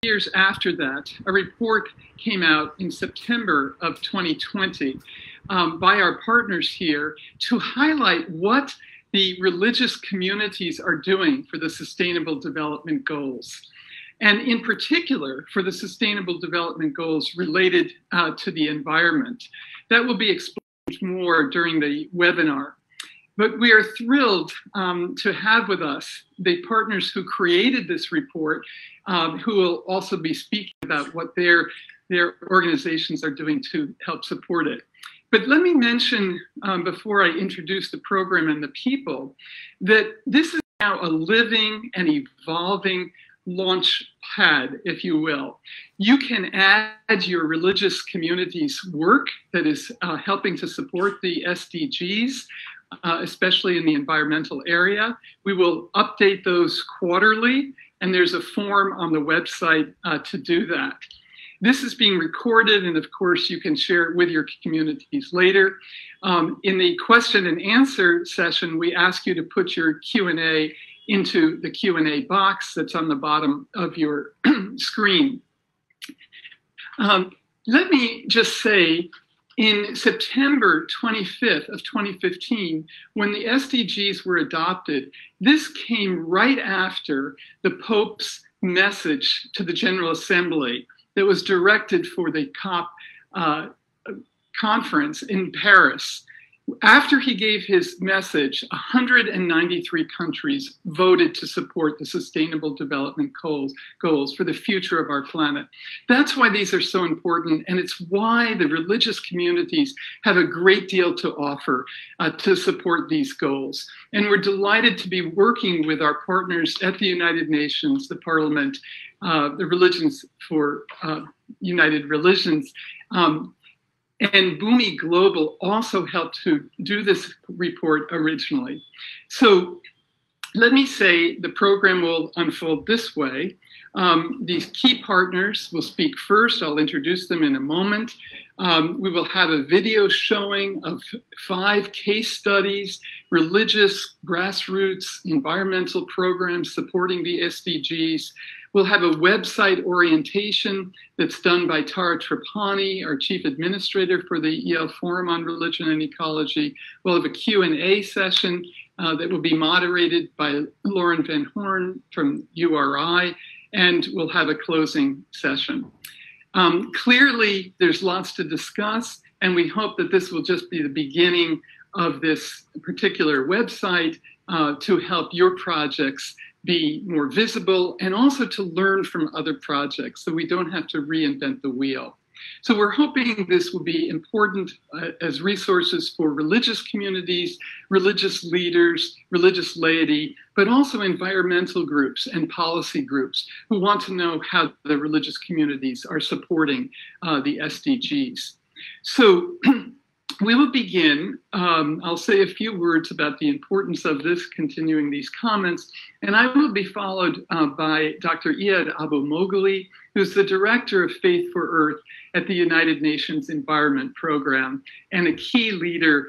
years after that, a report came out in September of 2020 by our partners here to highlight what the religious communities are doing for the Sustainable Development Goals. And in particular, for the Sustainable Development Goals related to the environment. That will be explained more during the webinar. But we are thrilled to have with us the partners who created this report, who will also be speaking about what their organizations are doing to help support it. But let me mention, before I introduce the program and the people, that this is now a living and evolving launch pad, if you will. You can add your religious community's work that is helping to support the SDGs, especially in the environmental area. We will update those quarterly, and there's a form on the website to do that. This is being recorded, and of course you can share it with your communities later. In the question and answer session, we ask you to put your Q&A into the Q&A box that's on the bottom of your screen. Let me just say, in September 25th of 2015, when the SDGs were adopted, this came right after the Pope's message to the General Assembly that was directed for the COP conference in Paris. After he gave his message, 193 countries voted to support the Sustainable Development Goals for the future of our planet. That's why these are so important, and it's why the religious communities have a great deal to offer to support these goals. And we're delighted to be working with our partners at the United Nations, the Parliament, the Religions for United Religions, and Bhumi Global also helped to do this report originally. So let me say the program will unfold this way. These key partners will speak first. I'll introduce them in a moment. We will have a video showing of 5 case studies, religious, grassroots, environmental programs supporting the SDGs. We'll have a website orientation that's done by Tara Trapani, our chief administrator for the Yale Forum on Religion and Ecology. We'll have a Q&A session that will be moderated by Lauren Van Horn from URI, and we'll have a closing session. Clearly, there's lots to discuss, and we hope that this will just be the beginning of this particular website to help your projects be more visible and also to learn from other projects so we don't have to reinvent the wheel. So we're hoping this will be important as resources for religious communities, religious leaders, religious laity, but also environmental groups and policy groups who want to know how the religious communities are supporting the SDGs. So we will begin. I'll say a few words about the importance of this, continuing these comments, and I will be followed by Dr. Iyad Abu-Mogli, who's the Director of Faith for Earth at the United Nations Environment Program and a key leader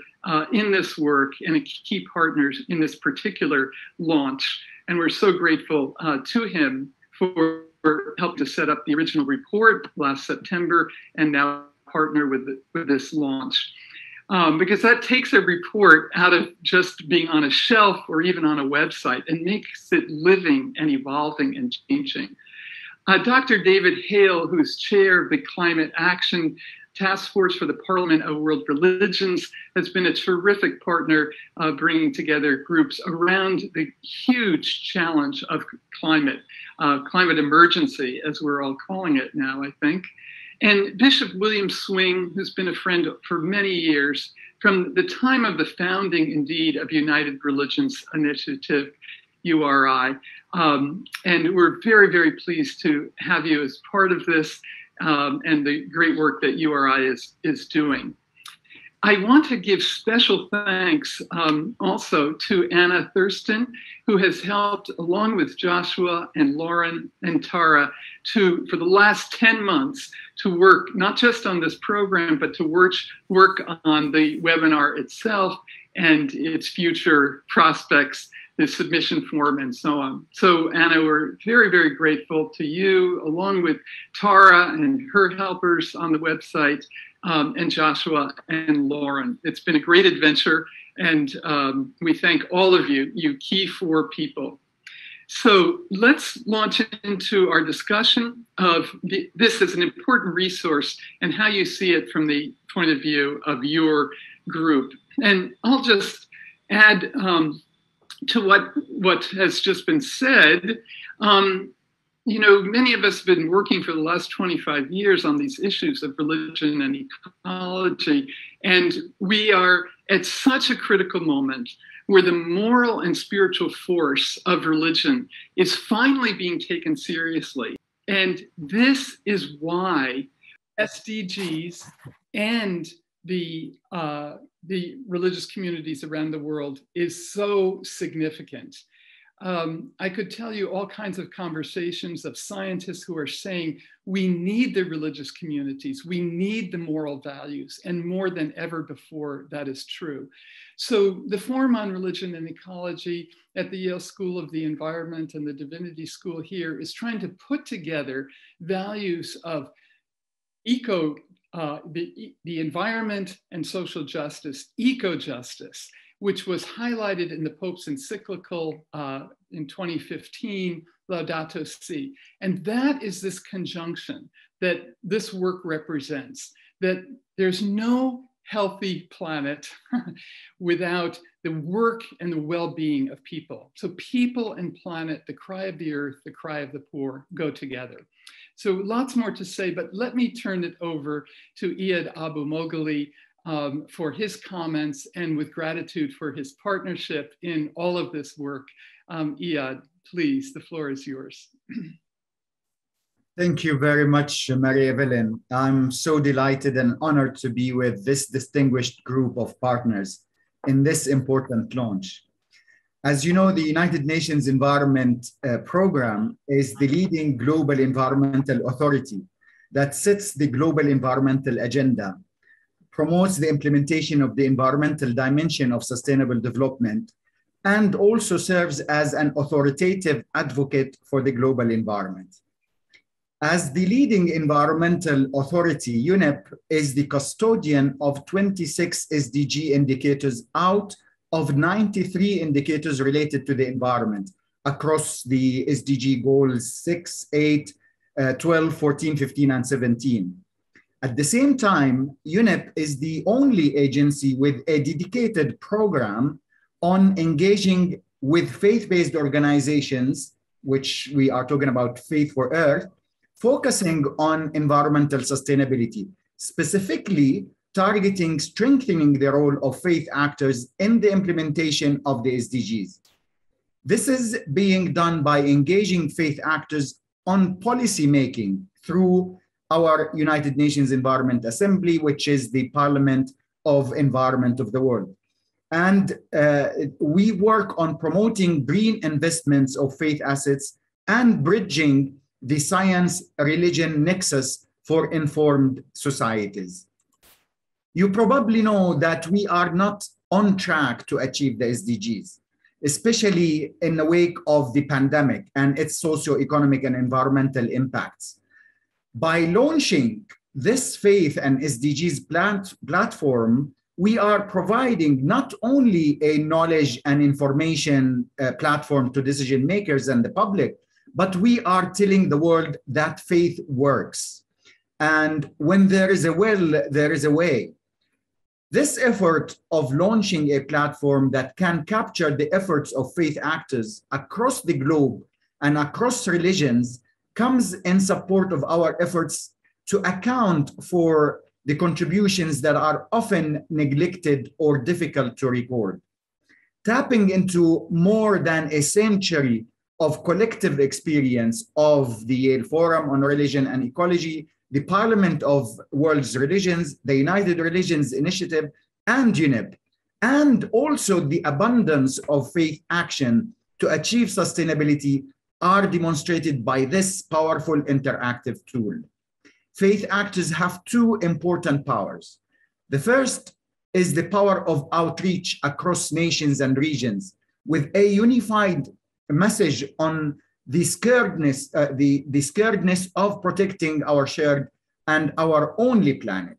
in this work and a key partner in this particular launch. And we're so grateful to him for helping to set up the original report last September and now partner with this launch. Because that takes a report out of just being on a shelf or even on a website and makes it living and evolving and changing. Dr. David Hale, who's chair of the Climate Action Task Force for the Parliament of World Religions, has been a terrific partner bringing together groups around the huge challenge of climate emergency, as we're all calling it now, I think. And Bishop William Swing, who's been a friend for many years, from the time of the founding, indeed, of United Religions Initiative, URI. And we're very, very pleased to have you as part of this and the great work that URI is doing. I want to give special thanks also to Anna Thurston, who has helped, along with Joshua and Lauren and Tara, for the last 10 months to work not just on this program, but to work on the webinar itself and its future prospects his submission form and so on. So Anna, we're very, very grateful to you, along with Tara and her helpers on the website, and Joshua and Lauren. It's been a great adventure, and we thank all of you, you Key 4 people. So let's launch into our discussion of this as an important resource and how you see it from the point of view of your group. And I'll just add to what has just been said. You know, many of us have been working for the last 25 years on these issues of religion and ecology, and we are at such a critical moment where the moral and spiritual force of religion is finally being taken seriously. And this is why SDGs and the religious communities around the world is so significant. I could tell you all kinds of conversations of scientists who are saying we need the religious communities, we need the moral values, and more than ever before that is true. So the Forum on Religion and Ecology at the Yale School of the Environment and the Divinity School here is trying to put together values of the environment and social justice, eco-justice, which was highlighted in the Pope's encyclical in 2015, Laudato Si. And that is this conjunction that this work represents, that there's no healthy planet without the work and the well-being of people. So people and planet, the cry of the earth, the cry of the poor go together. So lots more to say, but let me turn it over to Iyad Abu-Moghaly for his comments, and with gratitude for his partnership in all of this work. Iyad, please, the floor is yours. Thank you very much, Maria Evelyn. I'm so delighted and honored to be with this distinguished group of partners in this important launch. As you know, the United Nations Environment Program is the leading global environmental authority that sets the global environmental agenda, promotes the implementation of the environmental dimension of sustainable development, and also serves as an authoritative advocate for the global environment. As the leading environmental authority, UNEP is the custodian of 26 SDG indicators out of 93 indicators related to the environment across the SDG goals 6, 8, 12, 14, 15, and 17. At the same time, UNEP is the only agency with a dedicated program on engaging with faith-based organizations, which we are talking about Faith for Earth, focusing on environmental sustainability, specifically targeting strengthening the role of faith actors in the implementation of the SDGs. This is being done by engaging faith actors on policy making through our United Nations Environment Assembly, which is the Parliament of Environment of the world. And we work on promoting green investments of faith assets and bridging the science-religion nexus for informed societies. You probably know that we are not on track to achieve the SDGs, especially in the wake of the pandemic and its socio-economic and environmental impacts. By launching this Faith and SDGs platform, we are providing not only a knowledge and information platform to decision makers and the public, but we are telling the world that faith works. And when there is a will, there is a way. This effort of launching a platform that can capture the efforts of faith actors across the globe and across religions comes in support of our efforts to account for the contributions that are often neglected or difficult to record. Tapping into more than a century of collective experience of the Yale Forum on Religion and Ecology, the Parliament of World's Religions, the United Religions Initiative, and UNEP, and also the abundance of faith action to achieve sustainability are demonstrated by this powerful interactive tool. Faith actors have two important powers. The first is the power of outreach across nations and regions with a unified message on the scaredness, the scaredness of protecting our shared and our only planet.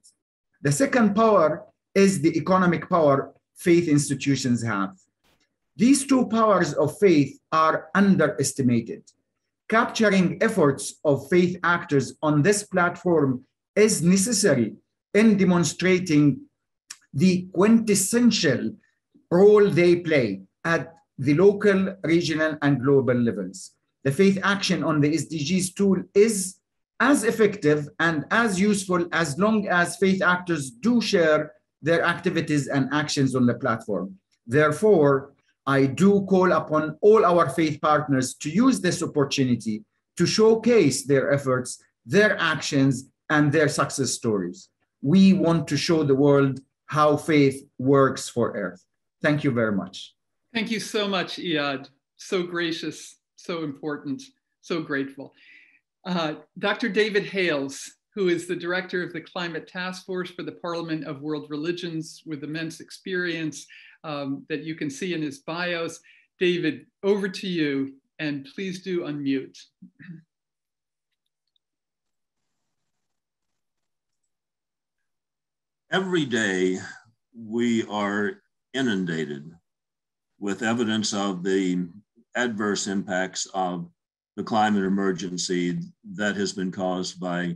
The second power is the economic power faith institutions have. These two powers of faith are underestimated. Capturing efforts of faith actors on this platform is necessary in demonstrating the quintessential role they play at the local, regional, and global levels. The faith action on the SDGs tool is as effective and as useful as long as faith actors do share their activities and actions on the platform. Therefore, I do call upon all our faith partners to use this opportunity to showcase their efforts, their actions, and their success stories. We want to show the world how faith works for Earth. Thank you very much. Thank you so much, Iyad. So gracious, so important, so grateful. Dr. David Hales, who is the director of the Climate Task Force for the Parliament of World Religions with immense experience that you can see in his bios. David, over to you, and please do unmute. Every day, we are inundated with evidence of the adverse impacts of the climate emergency that has been caused by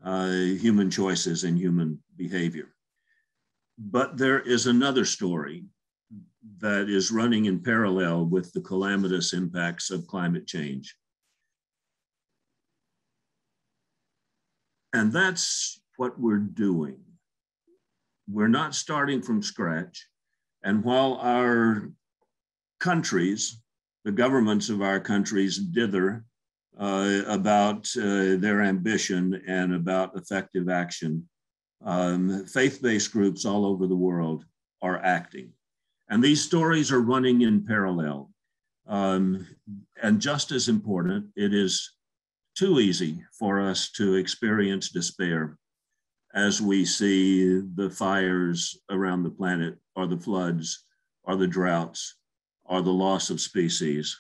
human choices and human behavior. But there is another story that is running in parallel with the calamitous impacts of climate change. And that's what we're doing. We're not starting from scratch. And while our countries, the governments of our countries dither about their ambition and about effective action, faith-based groups all over the world are acting. And these stories are running in parallel. And just as important, it is too easy for us to experience despair as we see the fires around the planet, or the floods, or the droughts, or the loss of species.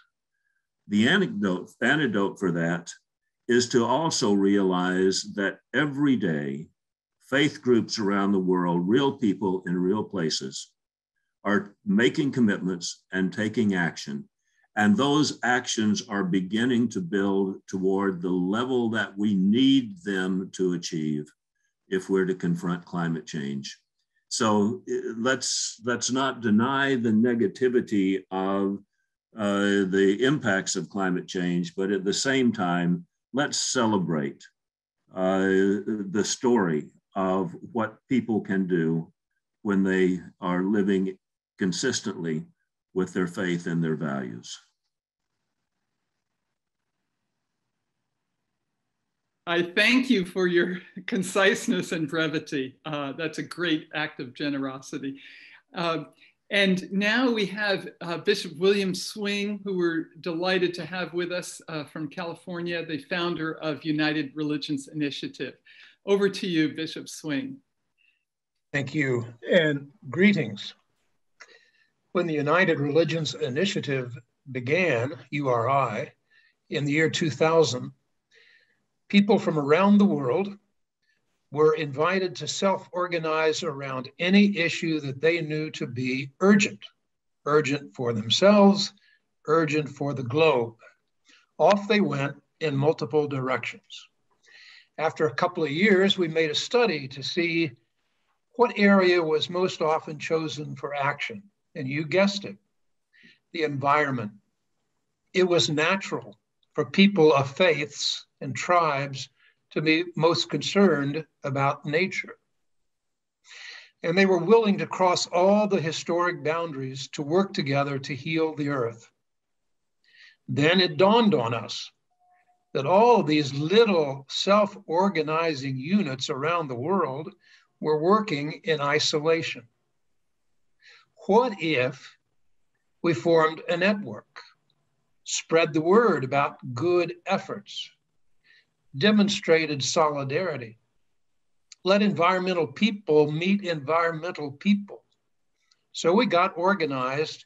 The antidote for that is to also realize that every day, faith groups around the world, real people in real places, are making commitments and taking action. And those actions are beginning to build toward the level that we need them to achieve if we're to confront climate change. So let's not deny the negativity of the impacts of climate change, but at the same time, let's celebrate the story of what people can do when they are living consistently with their faith and their values. I thank you for your conciseness and brevity. That's a great act of generosity. And now we have Bishop William Swing, who we're delighted to have with us from California, the founder of United Religions Initiative. Over to you, Bishop Swing. Thank you, and greetings. When the United Religions Initiative began, URI, in the year 2000, people from around the world were invited to self-organize around any issue that they knew to be urgent for themselves, urgent for the globe. Off they went in multiple directions. After a couple of years, we made a study to see what area was most often chosen for action. And you guessed it, the environment. It was natural for people of faiths and tribes to be most concerned about nature. And they were willing to cross all the historic boundaries to work together to heal the earth. Then it dawned on us that all of these little self-organizing units around the world were working in isolation. What if we formed a network, spread the word about good efforts, demonstrated solidarity, let environmental people meet environmental people? So we got organized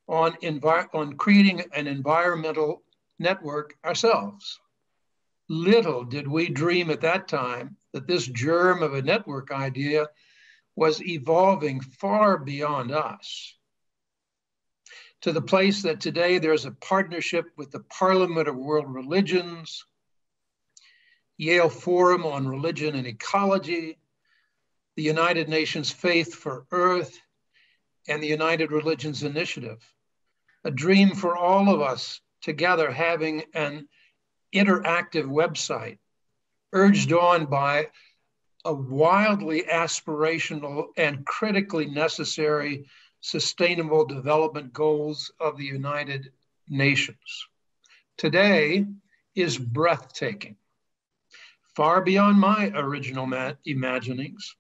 on creating an environmental network ourselves. Little did we dream at that time that this germ of a network idea was evolving far beyond us, to the place that today there's a partnership with the Parliament of World Religions, Yale Forum on Religion and Ecology, the United Nations Faith for Earth, and the United Religions Initiative. A dream for all of us together having an interactive website, urged on by a wildly aspirational and critically necessary Sustainable Development Goals of the United Nations. Today is breathtaking, far beyond my original imaginings,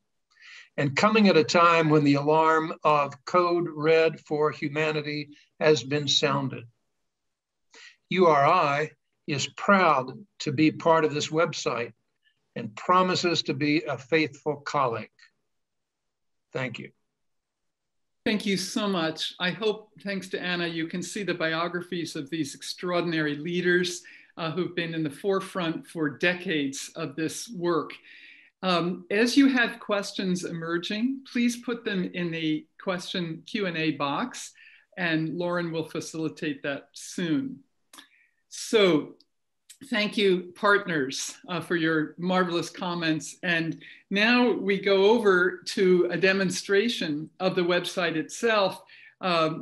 and coming at a time when the alarm of Code Red for Humanity has been sounded. URI is proud to be part of this website and promises to be a faithful colleague. Thank you. Thank you so much. I hope, thanks to Anna, you can see the biographies of these extraordinary leaders who've been in the forefront for decades of this work. As you have questions emerging, please put them in the question Q&A box, and Lauren will facilitate that soon. So thank you, partners, for your marvelous comments. And now we go over to a demonstration of the website itself,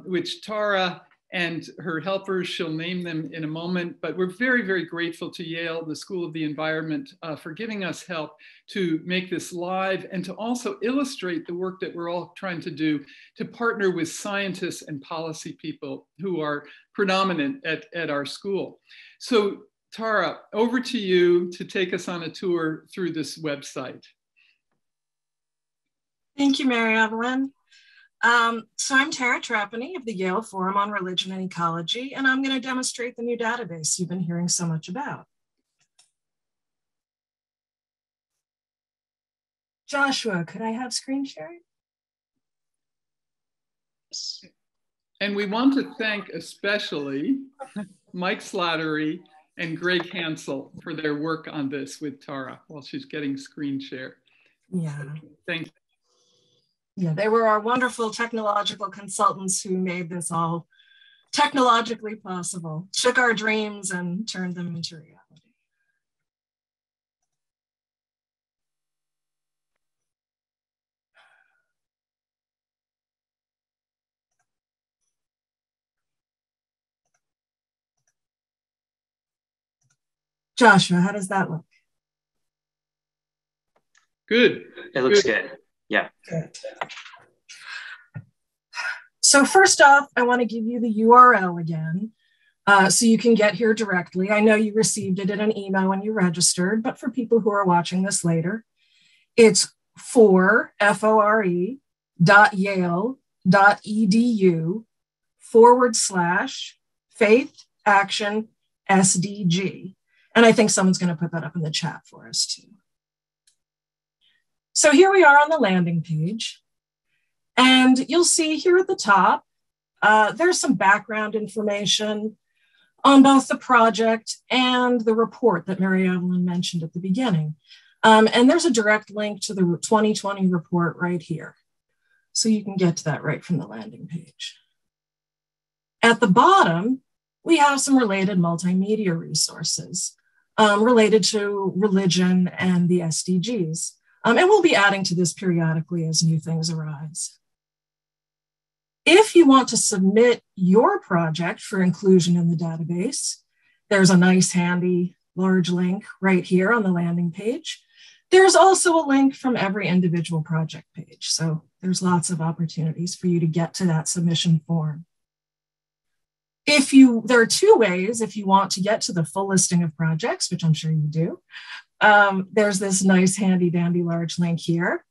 which Tara and her helpers, she'll name them in a moment, but we're very, very grateful to Yale, the School of the Environment, for giving us help to make this live and to also illustrate the work that we're all trying to do to partner with scientists and policy people who are predominant at our school. So Tara, over to you to take us on a tour through this website. Thank you, Mary Evelyn. So I'm Tara Trapani of the Yale Forum on Religion and Ecology, and I'm going to demonstrate the new database you've been hearing so much about. Joshua, could I have screen sharing? And we want to thank especially Mike Slattery and Greg Hansel for their work on this with Tara while she's getting screen share. Yeah. Thanks. Yeah, they were our wonderful technological consultants who made this all technologically possible, took our dreams and turned them into reality. Joshua, how does that look? Good. It looks good. Yeah. Good. So first off, I want to give you the URL again, so you can get here directly. I know you received it in an email when you registered, but for people who are watching this later, it's for.yale.edu/faith-action-SDG. And I think someone's going to put that up in the chat for us too. So here we are on the landing page. And you'll see here at the top, there's some background information on both the project and the report that Mary Evelyn mentioned at the beginning. And there's a direct link to the 2020 report right here. So you can get to that right from the landing page. At the bottom, we have some related multimedia resources related to religion and the SDGs. And we'll be adding to this periodically as new things arise. If you want to submit your project for inclusion in the database, there's a nice handy large link right here on the landing page. There's also a link from every individual project page. So there's lots of opportunities for you to get to that submission form. There are two ways if you want to get to the full listing of projects, which I'm sure you do. There's this nice handy dandy large link here.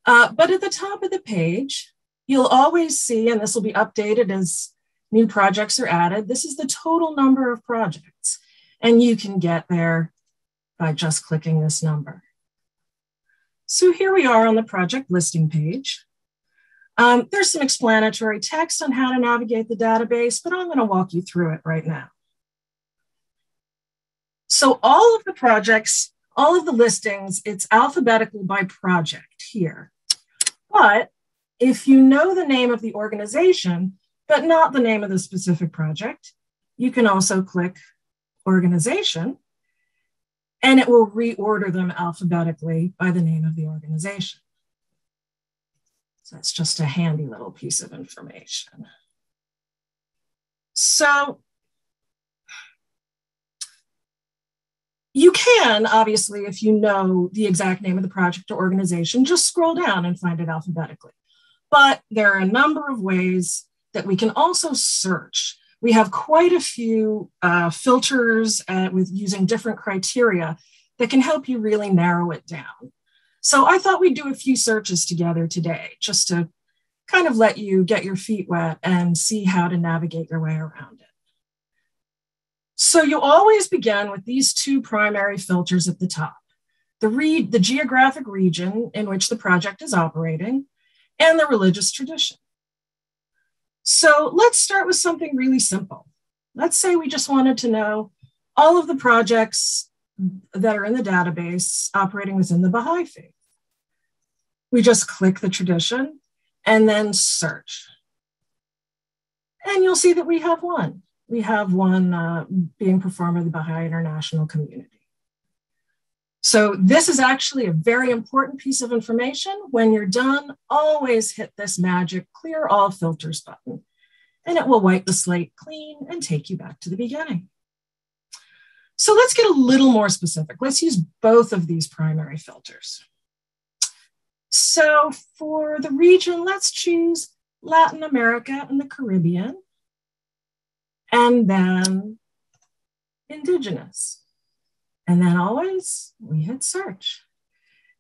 But at the top of the page, you'll always see, and this will be updated as new projects are added, this is the total number of projects. And you can get there by just clicking this number. So here we are on the project listing page. There's some explanatory text on how to navigate the database, but I'm going to walk you through it right now. So all of the projects, all of the listings, it's alphabetical by project here. But if you know the name of the organization, but not the name of the specific project, you can also click organization, and it will reorder them alphabetically by the name of the organization. So that's just a handy little piece of information. So you can, obviously, if you know the exact name of the project or organization, just scroll down and find it alphabetically. But there are a number of ways that we can also search. We have quite a few filters with using different criteria that can help you really narrow it down. So I thought we'd do a few searches together today, just to kind of let you get your feet wet and see how to navigate your way around it. So you always begin with these two primary filters at the top, the geographic region in which the project is operating and the religious tradition. So let's start with something really simple. Let's say we just wanted to know all of the projects that are in the database operating within the Baha'i faith. We just click the tradition and then search. And you'll see that we have one. We have one being performed by the Baha'i International Community. So this is actually a very important piece of information. When you're done, always hit this magic clear all filters button, and it will wipe the slate clean and take you back to the beginning. So let's get a little more specific. Let's use both of these primary filters. So for the region, let's choose Latin America and the Caribbean, and then Indigenous. And then always we hit search.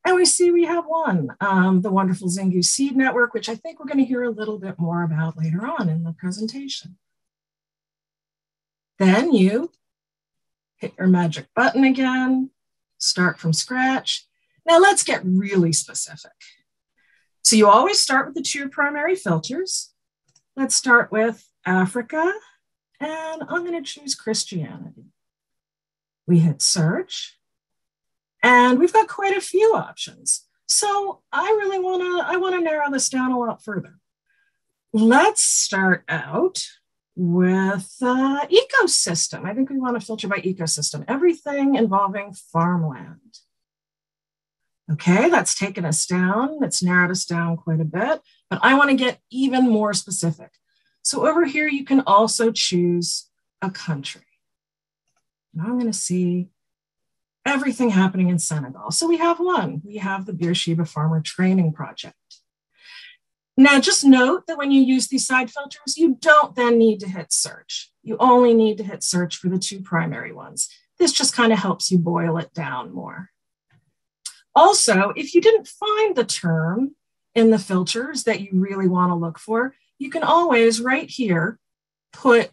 And we see we have one, the wonderful Xingu Seed Network, which I think we're going to hear a little bit more about later on in the presentation. Then you hit your magic button again, start from scratch. Now let's get really specific. So you always start with the two primary filters. Let's start with Africa, and I'm going to choose Christianity. We hit search, and we've got quite a few options. So I really want to narrow this down a lot further. Let's start out with ecosystem. I think we want to filter by ecosystem, everything involving farmland. Okay, that's taken us down. It's narrowed us down quite a bit, but I want to get even more specific. So over here, you can also choose a country. Now I'm going to see everything happening in Senegal. So we have one. We have the Beersheba Farmer Training Project. Now just note that when you use these side filters, you don't then need to hit search. You only need to hit search for the two primary ones. This just kind of helps you boil it down more. Also, if you didn't find the term in the filters that you really want to look for, you can always right here put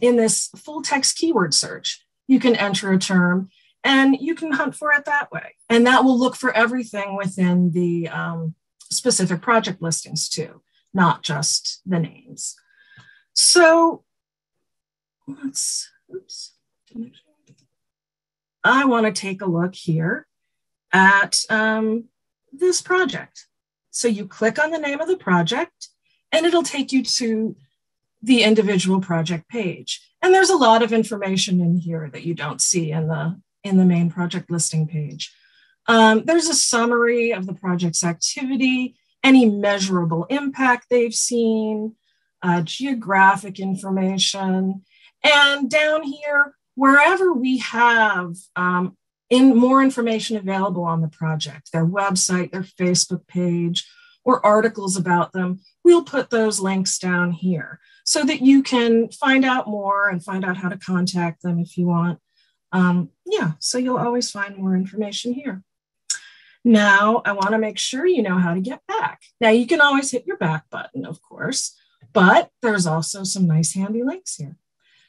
in this full text keyword search. You can enter a term and you can hunt for it that way. And that will look for everything within the specific project listings too, not just the names. So I want to take a look here at this project. So you click on the name of the project and it'll take you to the individual project page. And there's a lot of information in here that you don't see in the main project listing page. There's a summary of the project's activity, any measurable impact they've seen, geographic information, and down here, wherever we have more information available on the project, their website, their Facebook page, or articles about them, we'll put those links down here so that you can find out more and find out how to contact them if you want. So you'll always find more information here. Now, I want to make sure you know how to get back. Now, you can always hit your back button, of course, but there's also some nice handy links here.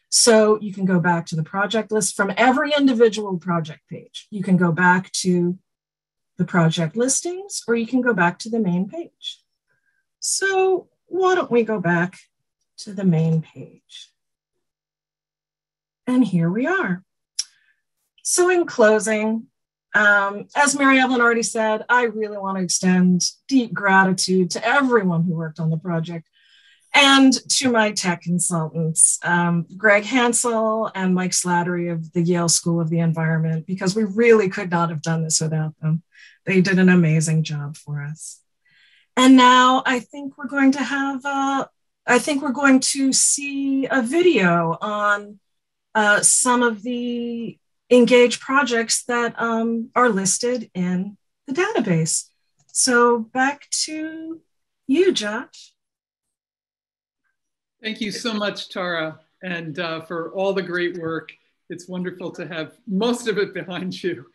So you can go back to the project list from every individual project page. You can go back to the project listings, or you can go back to the main page. So why don't we go back to the main page? And here we are. So in closing, as Mary Evelyn already said, I really want to extend deep gratitude to everyone who worked on the project and to my tech consultants, Greg Hansel and Mike Slattery of the Yale School of the Environment, because we really could not have done this without them. They did an amazing job for us. And now I think we're going to have, see a video on some of the engaged projects that are listed in the database. So back to you, Josh. Thank you so much, Tara, and for all the great work. It's wonderful to have most of it behind you.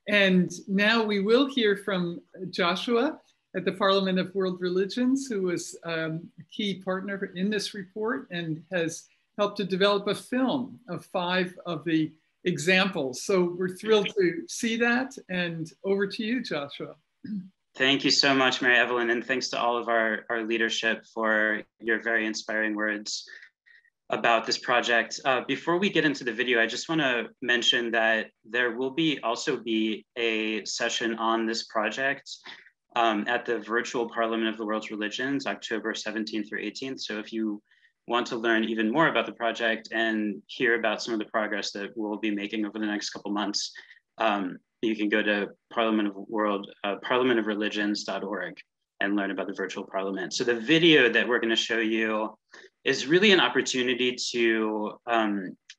And now we will hear from Joshua at the Parliament of World Religions, who was a key partner in this report and has helped to develop a film of 5 of the examples. So we're thrilled to see that, and over to you, Joshua. Thank you so much, Mary Evelyn, and thanks to all of our leadership for your very inspiring words about this project. Before we get into the video, I just want to mention that there will also be a session on this project at the virtual Parliament of the World's Religions, October 17th through 18th. So if you want to learn even more about the project and hear about some of the progress that we'll be making over the next couple months, you can go to parliamentofreligions.org and learn about the virtual parliament. So the video that we're going to show you is really an opportunity to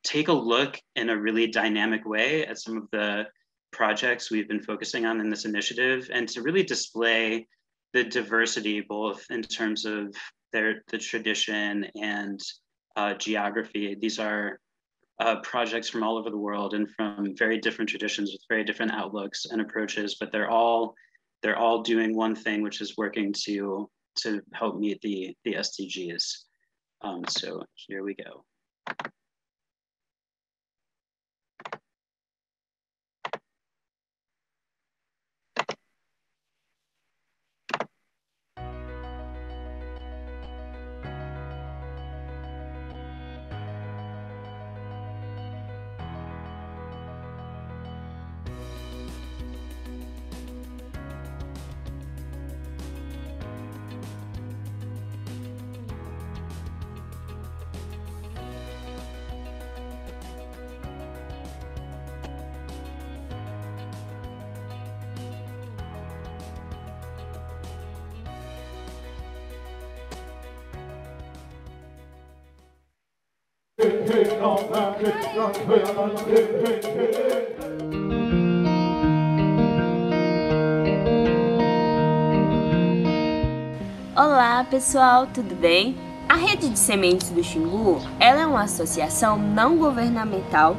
take a look in a really dynamic way at some of the projects we've been focusing on in this initiative, and to really display the diversity, both in terms of the tradition and geography. These are projects from all over the world and from very different traditions with very different outlooks and approaches, but they're all doing one thing, which is working to help meet the SDGs. So here we go. Olá pessoal, tudo bem? A Rede de Sementes do Xingu, ela é uma associação não governamental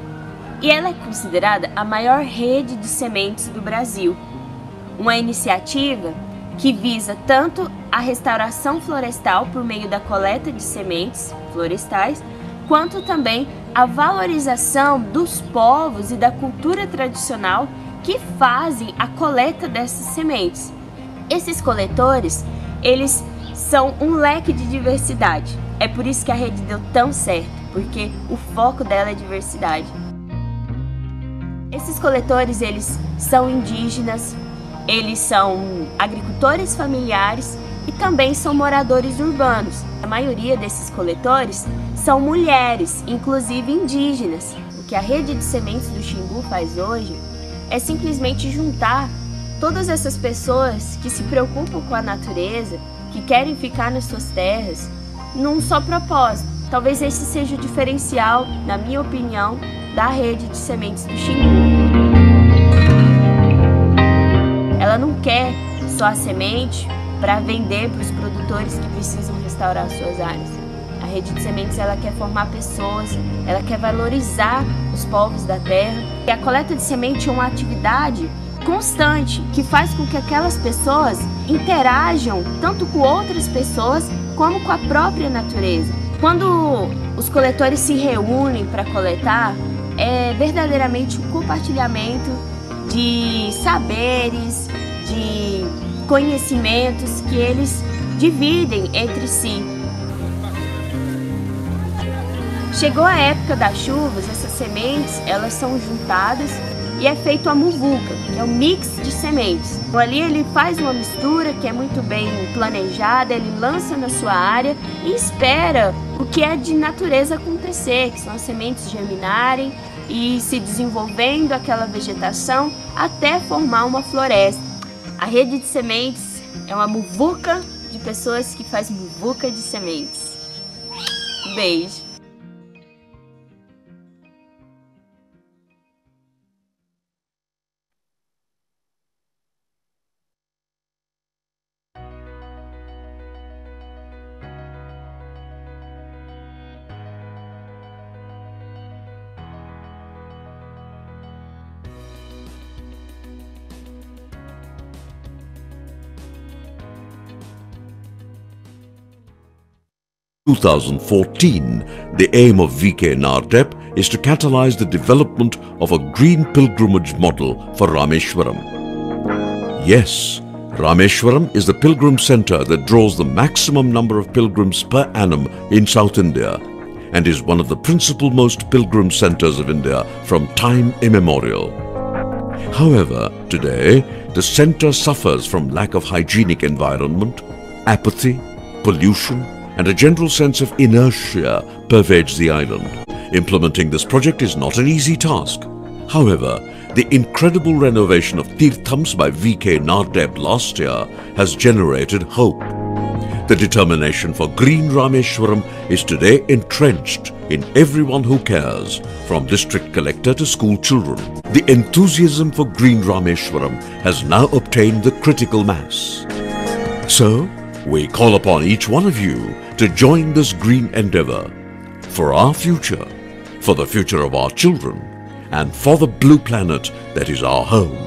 e ela é considerada a maior rede de sementes do Brasil. Uma iniciativa que visa tanto a restauração florestal por meio da coleta de sementes florestais, quanto também a valorização dos povos e da cultura tradicional que fazem a coleta dessas sementes. Esses coletores, eles são um leque de diversidade. É por isso que a rede deu tão certo, porque o foco dela é diversidade. Esses coletores, eles são indígenas, eles são agricultores familiares e também são moradores urbanos. A maioria desses coletores são mulheres, inclusive indígenas. O que a Rede de Sementes do Xingu faz hoje é simplesmente juntar todas essas pessoas que se preocupam com a natureza, que querem ficar nas suas terras, num só propósito. Talvez esse seja o diferencial, na minha opinião, da Rede de Sementes do Xingu. Ela não quer só a semente para vender para os produtores que precisam restaurar suas áreas. A Rede de Sementes, ela quer formar pessoas, ela quer valorizar os povos da terra. E a coleta de semente é uma atividade constante que faz com que aquelas pessoas interajam tanto com outras pessoas como com a própria natureza. Quando os coletores se reúnem para coletar, é verdadeiramente um compartilhamento de saberes, de conhecimentos que eles dividem entre si. Chegou a época das chuvas, essas sementes elas são juntadas e é feito a muvuca, que é um mix de sementes. Então, ali ele faz uma mistura que é muito bem planejada, ele lança na sua área e espera o que é de natureza acontecer, que são as sementes germinarem e se desenvolvendo aquela vegetação até formar uma floresta. A rede de sementes é uma muvuca de pessoas que faz muvuca de sementes. Beijo! 2014, the aim of VK NARTEP is to catalyze the development of a green pilgrimage model for Rameshwaram. Yes, Rameshwaram is the pilgrim center that draws the maximum number of pilgrims per annum in South India and is one of the principal most pilgrim centers of India from time immemorial. However, today, the center suffers from lack of hygienic environment, apathy, pollution, and a general sense of inertia pervades the island. Implementing this project is not an easy task. However, the incredible renovation of Tirthams by VK NARTEP last year has generated hope. The determination for green Rameshwaram is today entrenched in everyone who cares, from district collector to school children. The enthusiasm for green Rameshwaram has now obtained the critical mass. So, we call upon each one of you to join this green endeavor for our future, for the future of our children, and for the blue planet that is our home.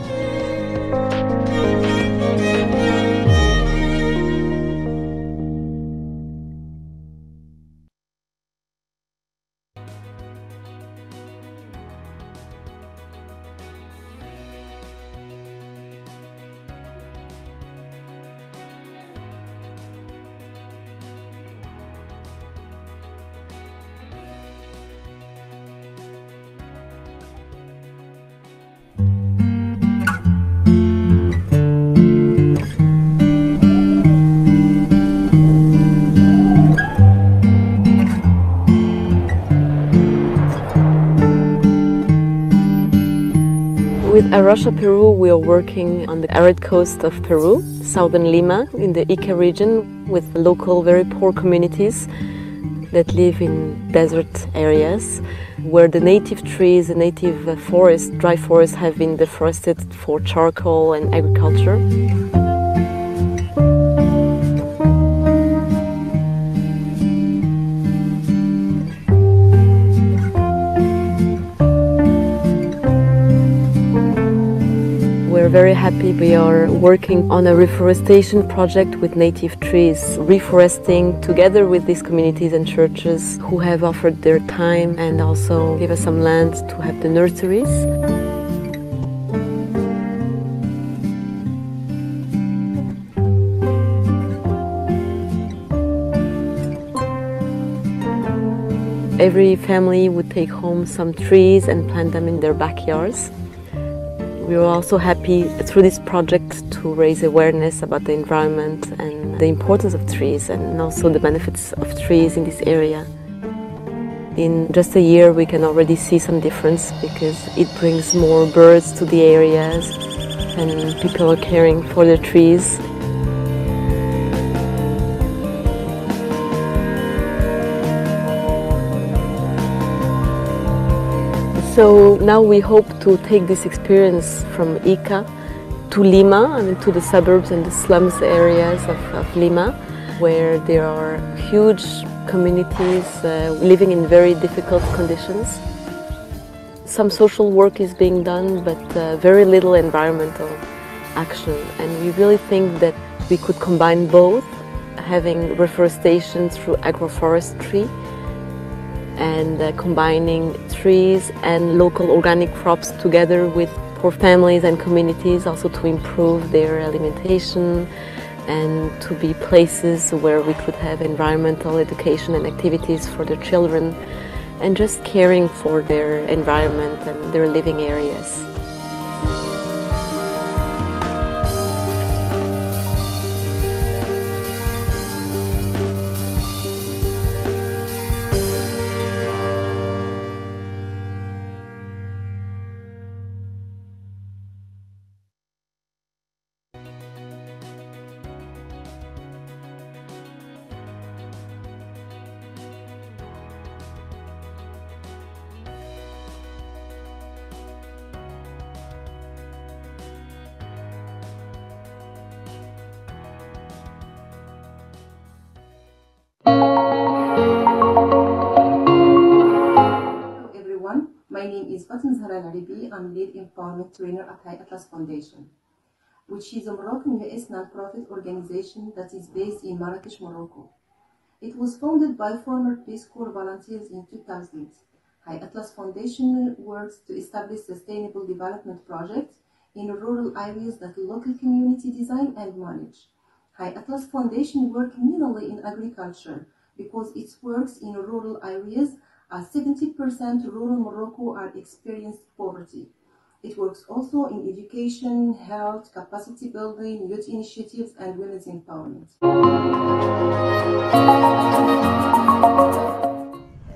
With Arusha, Peru, we are working on the arid coast of Peru, southern Lima, in the Ica region, with local very poor communities that live in desert areas, where the native trees, the native forest, dry forests have been deforested for charcoal and agriculture. We're very happy we are working on a reforestation project with native trees, reforesting together with these communities and churches who have offered their time and also give us some land to have the nurseries. Every family would take home some trees and plant them in their backyards. We were also happy through this project to raise awareness about the environment and the importance of trees and also the benefits of trees in this area. In just a year we can already see some difference because it brings more birds to the areas and people are caring for the trees. So now we hope to take this experience from Ica to Lima, and to the suburbs and the slums areas of Lima, where there are huge communities living in very difficult conditions. Some social work is being done, but very little environmental action. And we really think that we could combine both, having reforestation through agroforestry, and combining trees and local organic crops together with poor families and communities, also to improve their alimentation, and to be places where we could have environmental education and activities for the children, and just caring for their environment and their living areas. My name is I'm lead empowerment trainer at High Atlas Foundation, which is a Moroccan US nonprofit organization that is based in Marrakesh, Morocco. It was founded by former Peace Corps volunteers in 2000. High Atlas Foundation works to establish sustainable development projects in rural areas that local community design and manage. High Atlas Foundation works mainly in agriculture because it works in rural areas, as 70% rural Morocco are experiencing poverty. It works also in education, health, capacity building, youth initiatives, and women's empowerment.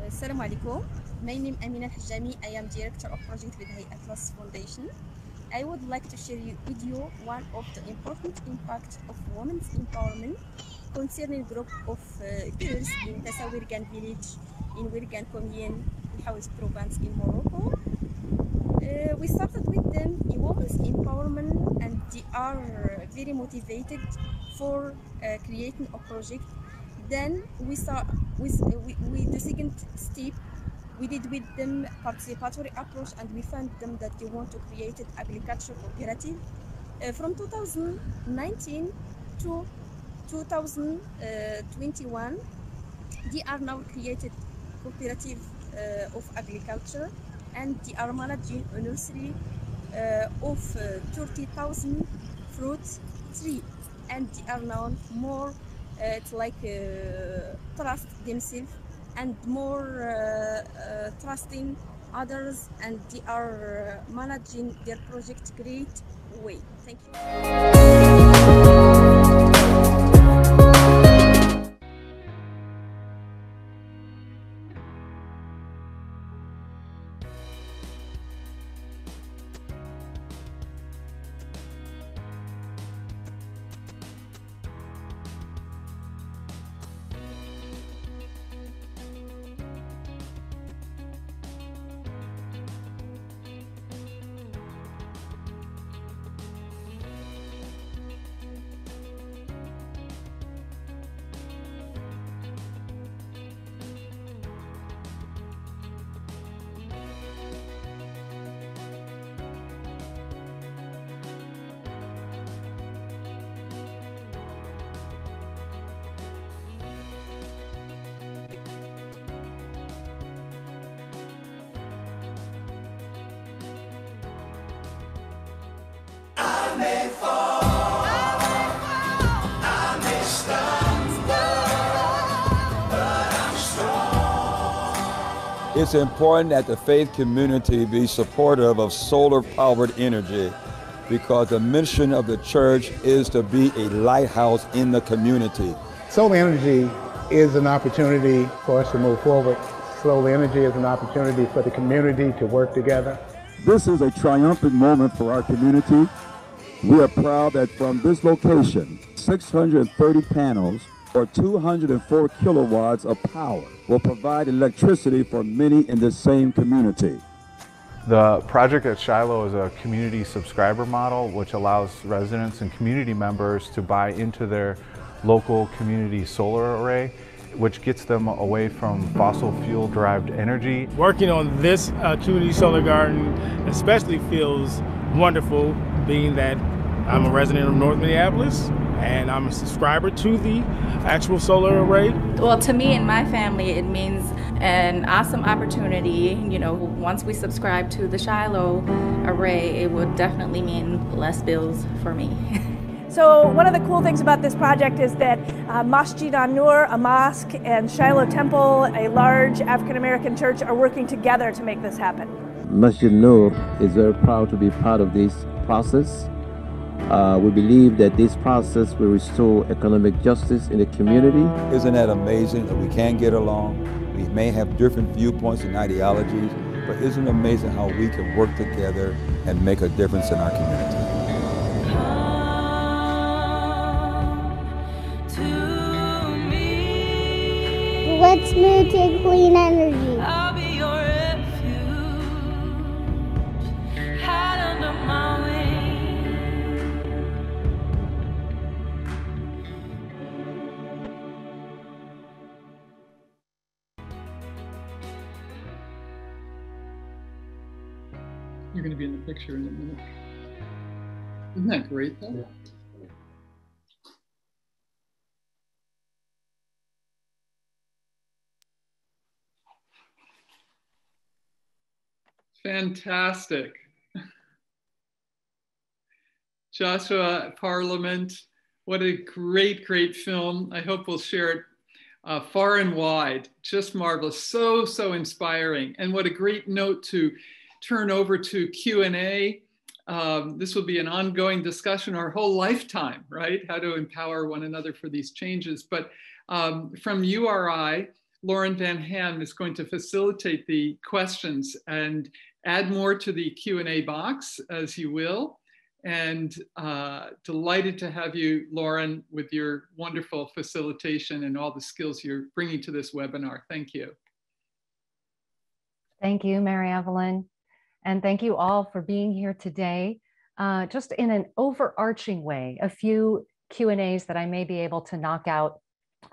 Assalamu alaikum. My name is Amina Al-Hajjami. I am Director of Project with High Atlas Foundation. I would like to share with you one of the important impacts of women's empowerment concerning a group of girls in Tasawirgan village in Wirgan Commune, House province in Morocco. We started with them in women's empowerment, and they are very motivated for creating a project. Then we start with the second step. We did with them participatory approach, and we found them that they want to create an agriculture cooperative. From 2019 to 2021, they are now created cooperative of agriculture, and they are managing a nursery of 30,000 fruit trees, and they are now more trust themselves and more trusting others, and they are managing their project great way. Thank you. It's important that the faith community be supportive of solar-powered energy, because the mission of the church is to be a lighthouse in the community. Solar energy is an opportunity for us to move forward. Solar energy is an opportunity for the community to work together. This is a triumphant moment for our community. We are proud that from this location, 630 panels or 204 kilowatts of power will provide electricity for many in the same community. The project at Shiloh is a community subscriber model, which allows residents and community members to buy into their local community solar array, which gets them away from fossil fuel derived energy. Working on this community solar garden especially feels wonderful, being that I'm a resident of North Minneapolis and I'm a subscriber to the actual solar array. Well, to me and my family, it means an awesome opportunity. You know, once we subscribe to the Shiloh array, it would definitely mean less bills for me. So one of the cool things about this project is that Masjid an-Nur, a mosque, and Shiloh Temple, a large African-American church, are working together to make this happen. Masjid an-Nur is very proud to be part of this process. We believe that this process will restore economic justice in the community. Isn't that amazing that we can get along? We may have different viewpoints and ideologies, but isn't it amazing how we can work together and make a difference in our community? Let's move to clean energy. You're going to be in the picture in a minute. Isn't that great, though? Yeah. Fantastic. Joshua, Parliament, what a great, great film. I hope we'll share it far and wide. Just marvelous. So, so inspiring. And what a great note to turn over to Q&A. This will be an ongoing discussion our whole lifetime, right? How to empower one another for these changes. But from URI, Lauren Van Ham is going to facilitate the questions and add more to the Q&A box as you will. And delighted to have you, Lauren, with your wonderful facilitation and all the skills you're bringing to this webinar. Thank you. Thank you, Mary Evelyn. And thank you all for being here today. Just in an overarching way, a few Q&As that I may be able to knock out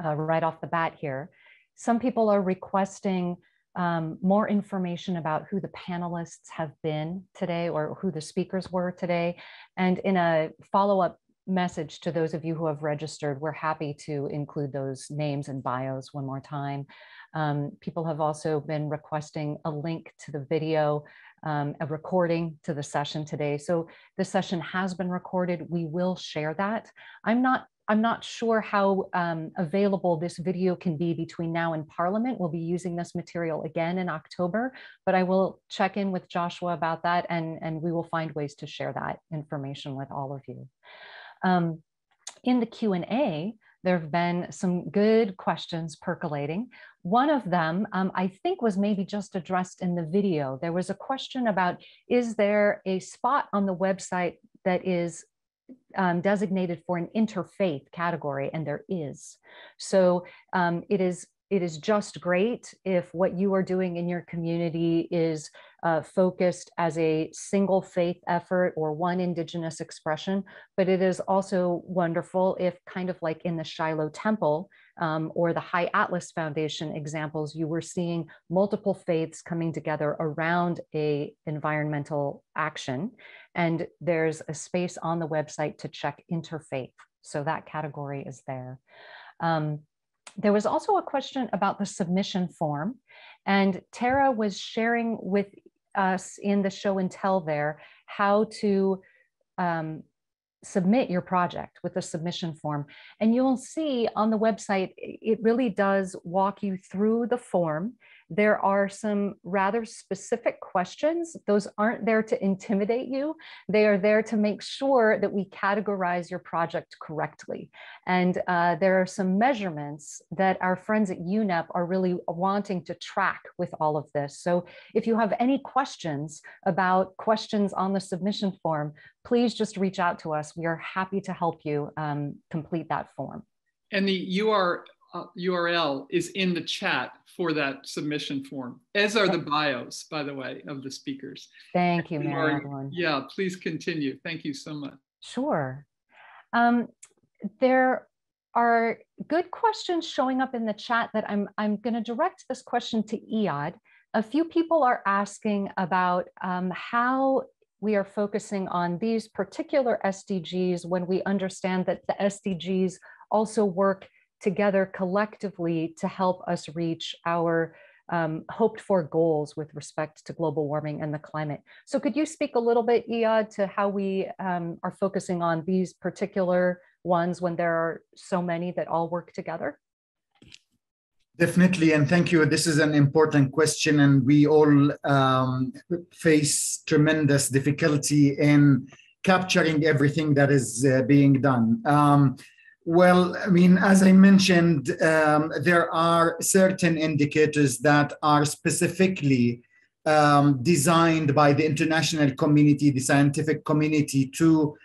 right off the bat here. Some people are requesting more information about who the panelists have been today or who the speakers were today. And in a follow-up message to those of you who have registered, we're happy to include those names and bios one more time. People have also been requesting a link to the video, a recording to the session today. So the session has been recorded. We will share that. I'm not sure how available this video can be between now and Parliament. We'll be using this material again in October, but I will check in with Joshua about that and we will find ways to share that information with all of you. In the Q&A, there have been some good questions percolating. One of them, I think, was maybe just addressed in the video. There was a question about, is there a spot on the website that is designated for an interfaith category? And there is. So it is just great if what you are doing in your community is focused as a single faith effort or one Indigenous expression, but it is also wonderful if, kind of like in the Shiloh Temple or the High Atlas Foundation examples, you were seeing multiple faiths coming together around a environmental action. And there's a space on the website to check interfaith. So that category is there. There was also a question about the submission form, and Tara was sharing with us in the show and tell there how to submit your project with the submission form. And you'll see on the website, it really does walk you through the form. There are some rather specific questions. Those aren't there to intimidate you. They are there to make sure that we categorize your project correctly. And there are some measurements that our friends at UNEP are really wanting to track with all of this. So if you have any questions about questions on the submission form, please just reach out to us. We are happy to help you complete that form. And the URL is in the chat for that submission form, as are the bios, by the way, of the speakers. Thank you, Mary Evelyn. Yeah, please continue. Thank you so much. Sure. There are good questions showing up in the chat that I'm going to direct this question to Iyad. A few people are asking about how we are focusing on these particular SDGs when we understand that the SDGs also work together collectively to help us reach our hoped for goals with respect to global warming and the climate. So could you speak a little bit, Iyad, to how we are focusing on these particular ones when there are so many that all work together? Definitely, and thank you. This is an important question, and we all face tremendous difficulty in capturing everything that is being done. Well, I mean, as I mentioned, there are certain indicators that are specifically designed by the international community, the scientific community, to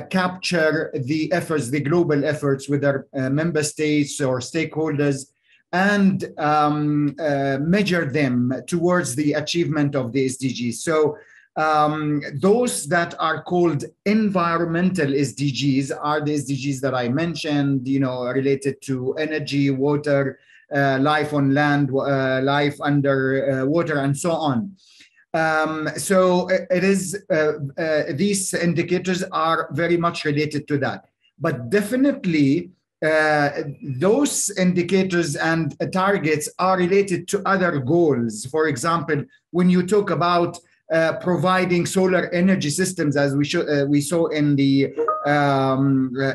capture the efforts, the global efforts with our member states or stakeholders, and measure them towards the achievement of the SDGs. So those that are called environmental SDGs are the SDGs that I mentioned, you know, related to energy, water, life on land, life under water, and so on. So it is, these indicators are very much related to that. But definitely, those indicators and targets are related to other goals. For example, when you talk about providing solar energy systems, as we saw in the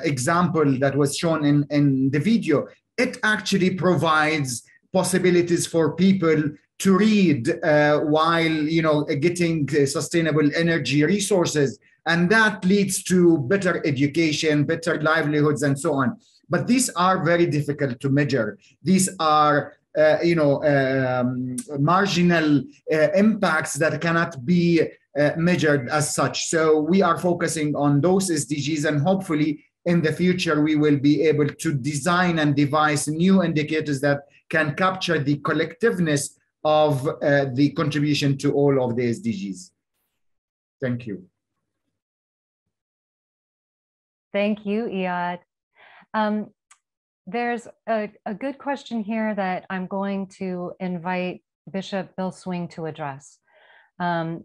example that was shown in the video, it actually provides possibilities for people to read while, you know, getting sustainable energy resources, and that leads to better education, better livelihoods, and so on. But these are very difficult to measure. These are, you know, marginal impacts that cannot be measured as such. So we are focusing on those SDGs, and hopefully in the future we will be able to design and devise new indicators that can capture the collectiveness of the contribution to all of the SDGs. Thank you. Thank you, Iyad. There's a good question here that I'm going to invite Bishop Bill Swing to address. The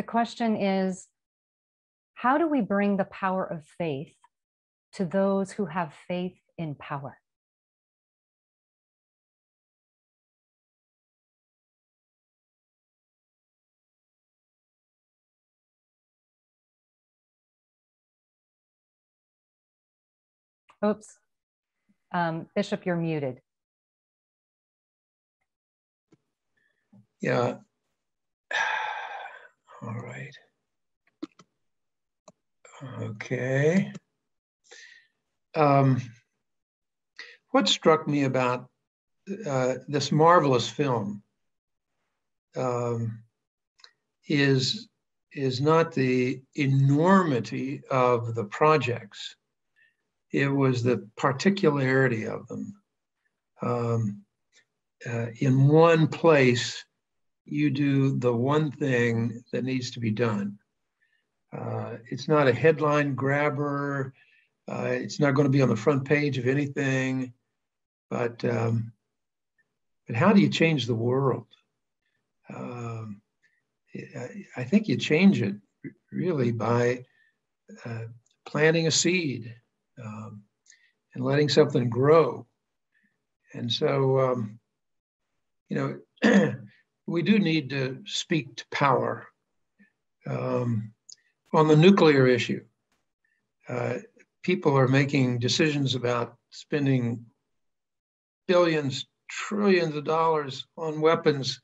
question is, how do we bring the power of faith to those who have faith in power? Oops, Bishop, you're muted. Yeah. All right. Okay. What struck me about this marvelous film is not the enormity of the projects. It was the particularity of them. In one place, you do the one thing that needs to be done. It's not a headline grabber. It's not going to be on the front page of anything. But how do you change the world? I think you change it really by planting a seed. And letting something grow. And so, you know, we do need to speak to power. On the nuclear issue, people are making decisions about spending billions, trillions of dollars on weapons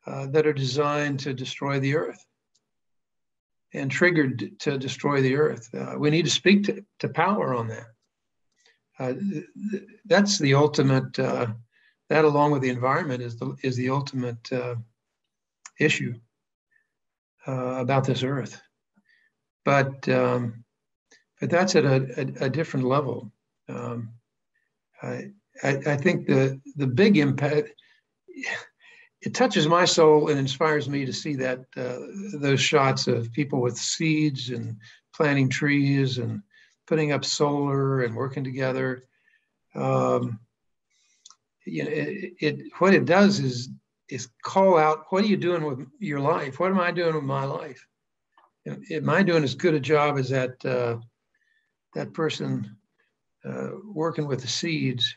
that are designed to destroy the earth and triggered to destroy the earth. We need to speak to power on that. That's the ultimate, that along with the environment is the ultimate issue about this earth. But that's at a different level. I think the big impact, it touches my soul and inspires me to see that those shots of people with seeds and planting trees and putting up solar and working together. You know, what it does is call out, what are you doing with your life? What am I doing with my life? Am I doing as good a job as that person working with the seeds?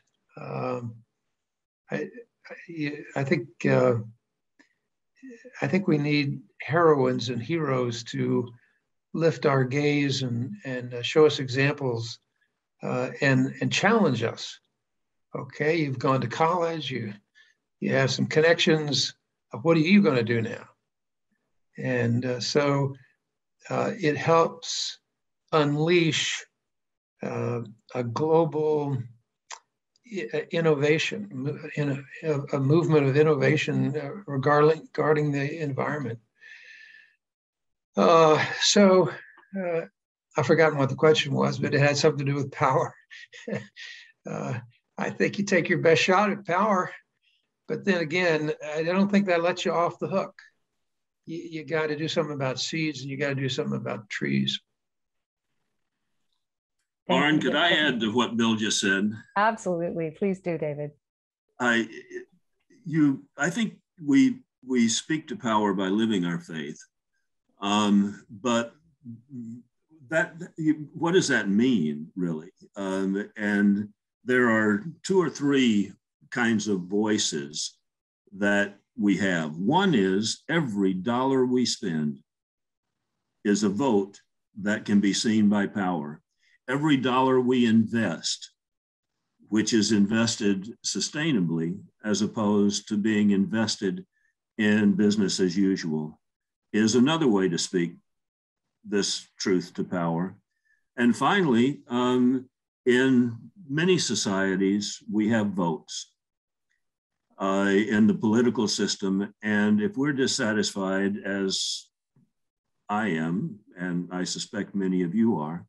I think we need heroines and heroes to lift our gaze and show us examples and challenge us. Okay, you've gone to college, you have some connections. What are you going to do now? And so it helps unleash a global innovation, a movement of innovation regarding the environment. So I've forgotten what the question was, but it had something to do with power. I think you take your best shot at power, but then again, I don't think that lets you off the hook. You got to do something about seeds, and you got to do something about trees. Lauren, could I add to what Bill just said? Absolutely, please do, David. I think we speak to power by living our faith, but what does that mean, really? And there are 2 or 3 kinds of voices that we have. One is every dollar we spend is a vote that can be seen by power. Every dollar we invest, which is invested sustainably as opposed to being invested in business as usual, is another way to speak this truth to power. And finally, in many societies, we have votes in the political system. And if we're dissatisfied, as I am, and I suspect many of you are,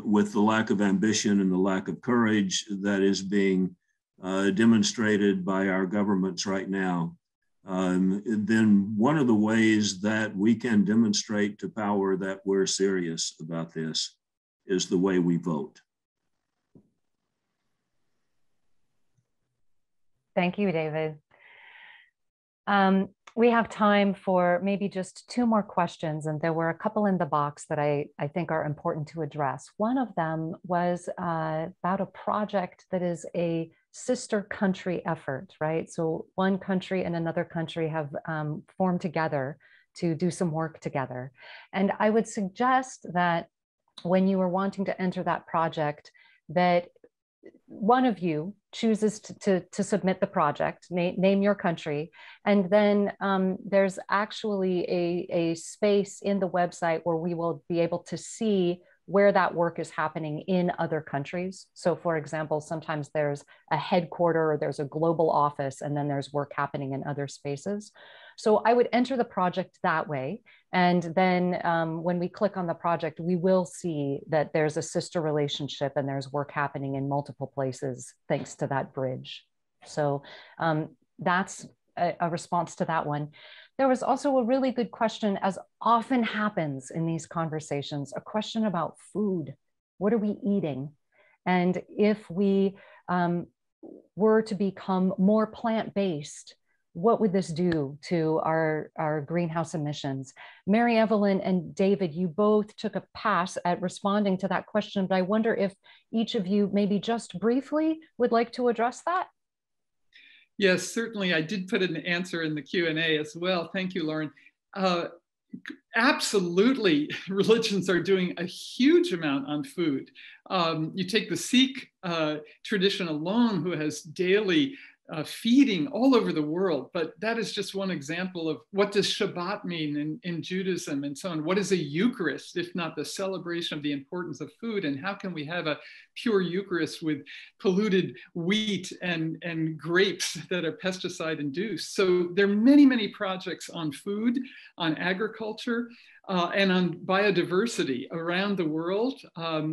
with the lack of ambition and the lack of courage that is being demonstrated by our governments right now, then one of the ways that we can demonstrate to power that we're serious about this is the way we vote. Thank you, David. We have time for maybe just 2 more questions, and there were a couple in the box that I think are important to address. One of them was about a project that is a sister country effort, right? So one country and another country have formed together to do some work together. And I would suggest that when you are wanting to enter that project, that one of you chooses to submit the project, name your country, and then there's actually a space in the website where we will be able to see where that work is happening in other countries. So for example, sometimes there's a headquarter or there's a global office, and then there's work happening in other spaces. So I would enter the project that way. And then when we click on the project, we will see that there's a sister relationship and there's work happening in multiple places thanks to that bridge. So that's a response to that one. There was also a really good question, as often happens in these conversations, a question about food. What are we eating? And if we were to become more plant-based, what would this do to our greenhouse emissions? Mary Evelyn and David, you both took a pass at responding to that question, but I wonder if each of you maybe just briefly would like to address that. Yes, certainly. I did put an answer in the Q&A as well. Thank you, Lauren. Absolutely, religions are doing a huge amount on food. You take the Sikh tradition alone, who has daily feeding all over the world, but that is just one example of what does Shabbat mean in Judaism and so on. What is a Eucharist, if not the celebration of the importance of food? And how can we have a pure Eucharist with polluted wheat and grapes that are pesticide induced? So there are many, many projects on food, on agriculture, and on biodiversity around the world.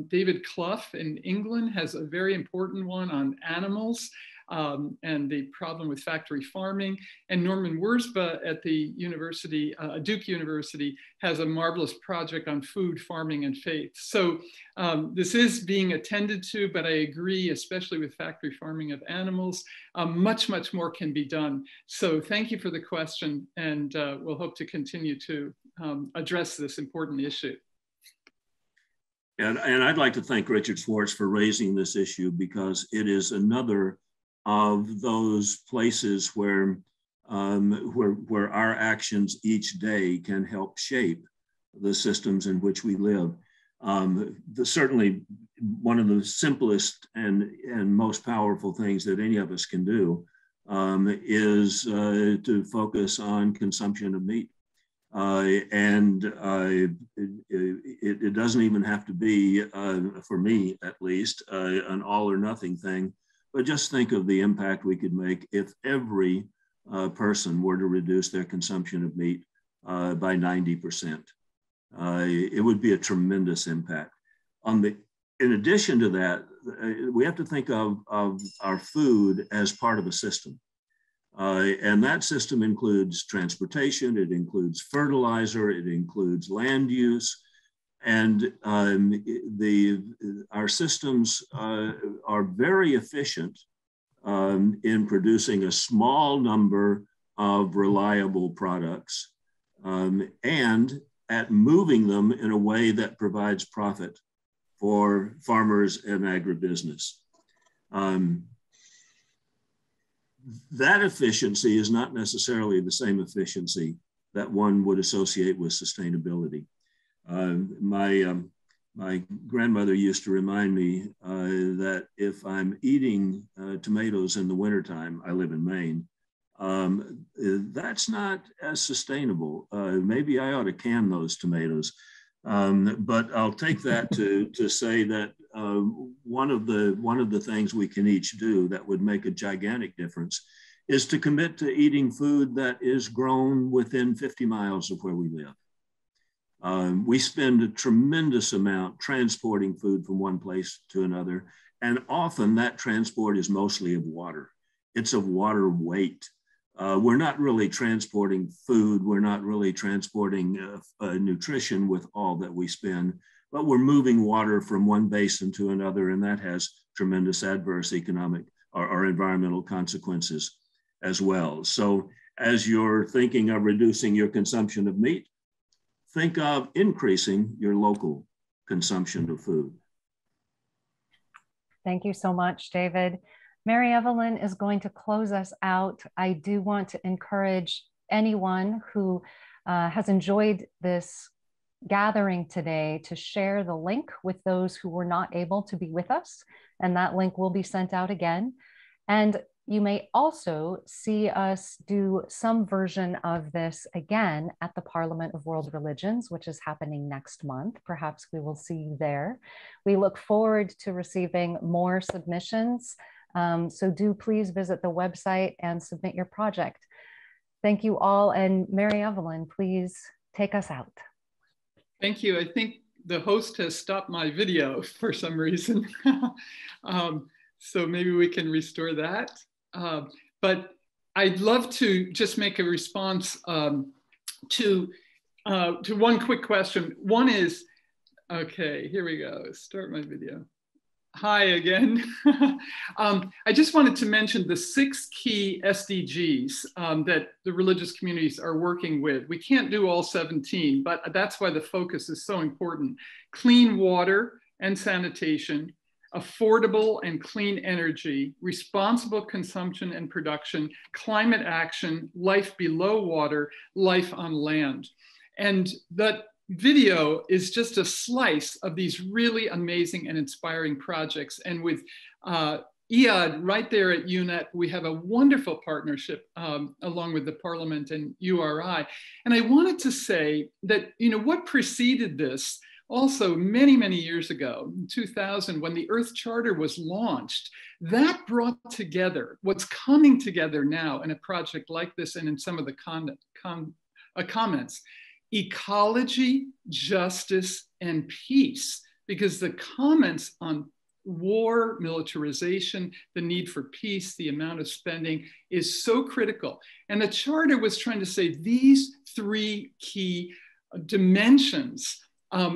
David Clough in England has a very important one on animals and the problem with factory farming. And Norman Wurzba at the university, Duke University, has a marvelous project on food, farming, and faith. So this is being attended to, but I agree, especially with factory farming of animals, much, much more can be done. So thank you for the question, and we'll hope to continue to address this important issue. And I'd like to thank Richard Schwartz for raising this issue, because it is another of those places where our actions each day can help shape the systems in which we live. Certainly one of the simplest and most powerful things that any of us can do is to focus on consumption of meat. It doesn't even have to be, for me at least, an all or nothing thing, but just think of the impact we could make if every person were to reduce their consumption of meat by 90%. It would be a tremendous impact. In addition to that, we have to think of our food as part of a system. And that system includes transportation, it includes fertilizer, it includes land use, and our systems are very efficient in producing a small number of reliable products and at moving them in a way that provides profit for farmers and agribusiness. That efficiency is not necessarily the same efficiency that one would associate with sustainability. My grandmother used to remind me that if I'm eating tomatoes in the wintertime, I live in Maine, that's not as sustainable. Maybe I ought to can those tomatoes. But I'll take that to say that one of the things we can each do that would make a gigantic difference is to commit to eating food that is grown within 50 miles of where we live. We spend a tremendous amount transporting food from one place to another, and often that transport is mostly of water. It's of water weight. We're not really transporting food. We're not really transporting nutrition with all that we spend, but we're moving water from one basin to another, and that has tremendous adverse economic or environmental consequences as well. So as you're thinking of reducing your consumption of meat, think of increasing your local consumption of food. Thank you so much, David. Mary Evelyn is going to close us out. I do want to encourage anyone who has enjoyed this gathering today to share the link with those who were not able to be with us, and that link will be sent out again. And you may also see us do some version of this again at the Parliament of World Religions, which is happening next month. Perhaps we will see you there. We look forward to receiving more submissions. So do please visit the website and submit your project. Thank you all. And Mary Evelyn, please take us out. Thank you. I think the host has stopped my video for some reason. So maybe we can restore that. But I'd love to just make a response to one quick question. One is, okay, here we go. Start my video. Hi again. I just wanted to mention the 6 key SDGs that the religious communities are working with. We can't do all 17, but that's why the focus is so important. Clean water and sanitation, affordable and clean energy, responsible consumption and production, climate action, life below water, life on land. And that video is just a slice of these really amazing and inspiring projects. And with IAD right there at UNEP, we have a wonderful partnership along with the Parliament and URI. And I wanted to say that, you know, what preceded this also many, many years ago, in 2000, when the Earth Charter was launched, that brought together what's coming together now in a project like this and in some of the comments: ecology, justice, and peace. Because the comments on war, militarization, the need for peace, the amount of spending is so critical. And the Charter was trying to say these 3 key dimensions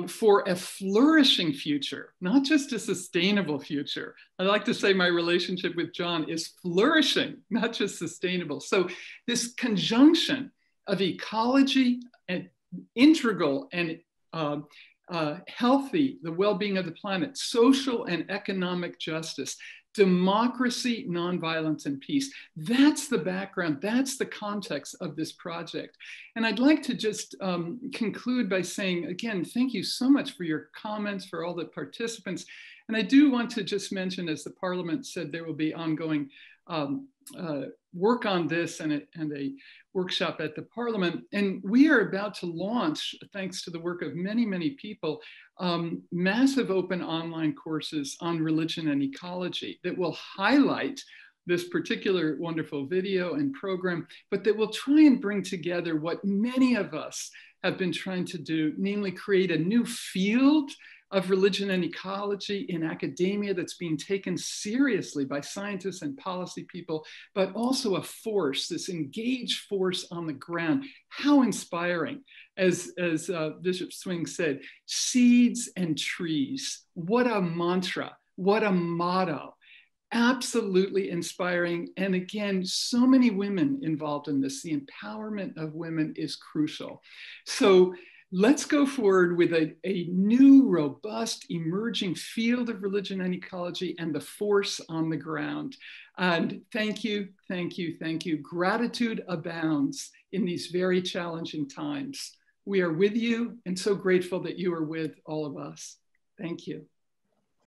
for a flourishing future, not just a sustainable future. I like to say my relationship with John is flourishing, not just sustainable. So this conjunction of ecology and integral and healthy, the well-being of the planet, social and economic justice, democracy, nonviolence, and peace. That's the background, that's the context of this project. And I'd like to just conclude by saying, again, thank you so much for your comments, for all the participants. And I do want to just mention, as the Parliament said, there will be ongoing work on this and a workshop at the Parliament. And we are about to launch, thanks to the work of many, many people, massive open online courses on religion and ecology that will highlight this particular wonderful video and program, but that will try and bring together what many of us have been trying to do, namely create a new field of religion and ecology in academia that's being taken seriously by scientists and policy people, but also a force, this engaged force on the ground. How inspiring, as Bishop Swing said, seeds and trees. What a mantra, what a motto. Absolutely inspiring. And again, so many women involved in this. The empowerment of women is crucial. So let's go forward with a new, robust, emerging field of religion and ecology and the force on the ground. And thank you, thank you, thank you. Gratitude abounds in these very challenging times. We are with you and so grateful that you are with all of us. Thank you.